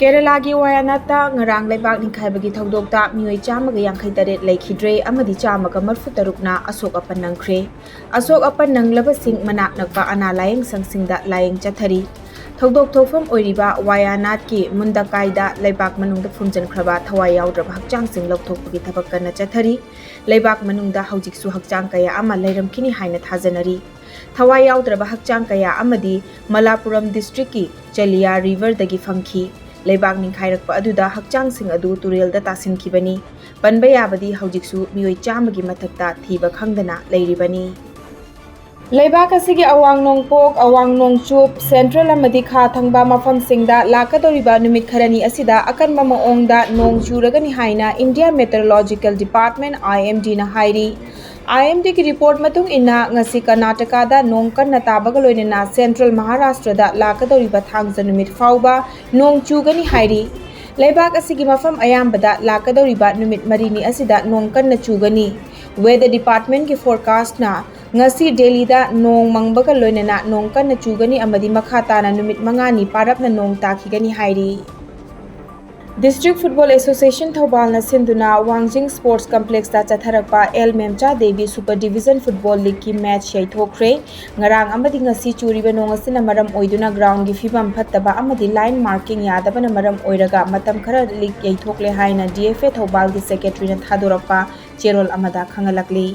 Kerala gi Wayanata ngarang leibak ningkhaibagi thodokta mioi chamaga yangkhai taret leikhidre amadi chamaga marfu tarukna asok apan nangkhre asok apan nanglaba sing manak nakpa ana layeng sangsingda layeng chathari thodok thofam oiriba Wayanat ki mundakaida leibak manungda phumjankraba thawai yaudra hakchang sing lokthokpagi thabak kana chathari leibak manungda haujiksu hakchang kaya ama leiramkini haina thajanari thawai yaudra hakchang kaya amadi Malapuram district ki Chalia river dagi fangki leibak ningkhairakpa aduda hakchang sing adu turelda tasinkhibani panba yabadi haujiksu mioi chamagi mathakta thiba khangdana leiribani leibak asigi awang nongpok awang nongchup central amadi kha thangba mafam singda lakadoriba numit kharani asida akanba maongda nong churagani haina India Meteorological Department IMD na hairi IMD ki report matung inna ngasi Karnataka da nong kanna tabaga loinena Central Maharashtra da lakadoriba thangja numit fauba nong chugani hairi leibak asigi mafam ayambada lakadoriba numit marini asida nong kanna chugani weather department ki forecast na ngasi Delhi da nong mangbaga loinena nong kanna chugani amadi makha tana numit mangani parapna nong takhigani hairi District Football Association Thoubal na sinduna Wangjing Sports Complex da chatharakpa El Memcha Devi Super Division Football League ki match yaithokre ngarang amadi ngasi churiba nong asina maram oiduna ground gi fibam phattaba amadi line marking yadaba na maram oiraga matam khara league yaithokle haina DFA Thoubal gi secretary na thadorakpa cherol amada khangalakli